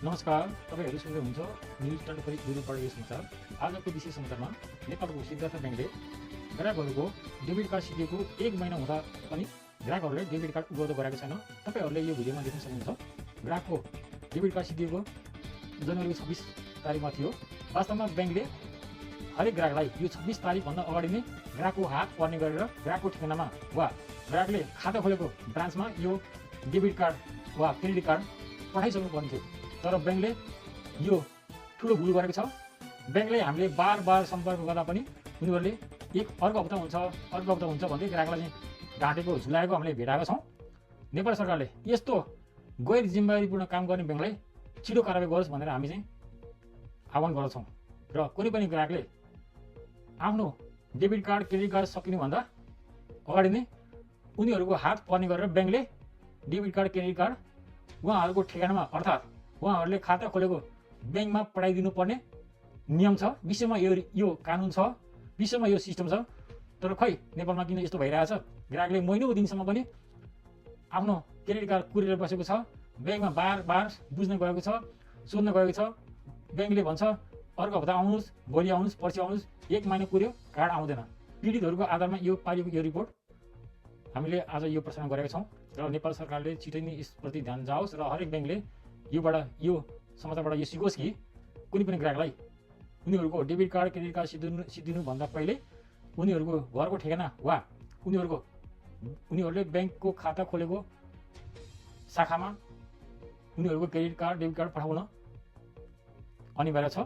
नमस्कार, तपाईहरु सुन्दै हुनुहुन्छ न्युज 24 दुईपल्ट समाचार। आजको विशेष समाचारमा नेपालको सिद्धार्थ ब्याङ्कले ग्राहकहरूको डेबिट कार्ड सिद्धिएको 1 महिना हुँदा पनि ग्राहकहरूले डेबिट कार्ड उपलब्ध गराएको छैन। तपाईहरुले यो भिडियोमा देख्न सक्नुहुन्छ। ग्राहकको डेबिट कार्ड सिद्धिएको जनवरी 26 तारिखमा थियो। वास्तवमा ब्याङ्कले हरेक ग्राहकलाई यो 26 तारिख भन्दा अगाडि नै ग्राहकको हात पर्ने गरेर ग्राहकको ठेगानामा वा ग्राहकले खाता खोलेको ब्रान्चमा यो डेबिट कार्ड वा क्रेडिट कार्ड पठाइसक्नु पर्ने थियो। तर ब्याङ्कले यो ठुलो भुल गरेको छ। ब्याङ्कले हामीले बार सम्पर्क गर्दा पनि उनीहरूले अर्को हप्ता हुन्छ भन्दै ग्राहकलाई चाहिँ ढाँटेको झुलाएको हामीले भेटाएका छौँ। नेपाल सरकारले यस्तो गैर जिम्मेवारीपूर्ण काम गर्ने ब्याङ्कलाई छिटो कारबाही गरोस् भनेर हामी चाहिँ आह्वान गर्छौँ। र कुनै पनि ग्राहकले आफ्नो डेबिट कार्ड क्रेडिट कार्ड सकिनुभन्दा अगाडि नै उनीहरूको हात पर्ने गरेर ब्याङ्कले डेबिट कार्ड क्रेडिट कार्ड उहाँहरूको ठेगानामा अर्थात् उहाँहरूले खाता खोलेको ब्याङ्कमा पठाइदिनु पर्ने नियम छ। विश्वमा यो कानुन छ, विश्वमा यो सिस्टम छ। तर खै नेपालमा किन यस्तो भइरहेछ? ग्राहकले महिनौँ दिनसम्म पनि आफ्नो क्रेडिट कार्ड कुरेर बसेको छ। ब्याङ्कमा बार बुझ्न गएको छ, सोध्न गएको छ। ब्याङ्कले भन्छ अर्को हप्ता आउनुहोस्, भोलि आउनुहोस्, पर्सि आउनुहोस्। 1 महिना पुर्यो, कार्ड आउँदैन। पीडितहरूको आधारमा यो पालिएको यो रिपोर्ट हामीले आज यो प्रसारण गरेका छौँ। र नेपाल सरकारले छिटै नै यसप्रति ध्यान जाओस् र हरेक ब्याङ्कले यो समाचारबाट यो सिकोस् कि कुनै पनि ग्राहकलाई उनीहरूको डेबिट कार्ड क्रेडिट कार्ड सिद्धिनुभन्दा पहिले उनीहरूको घरको ठेगाना वा उनीहरूले ब्याङ्कको खाता खोलेको शाखामा उनीहरूको क्रेडिट कार्ड डेबिट कार्ड पठाउन अनिवार्य छ।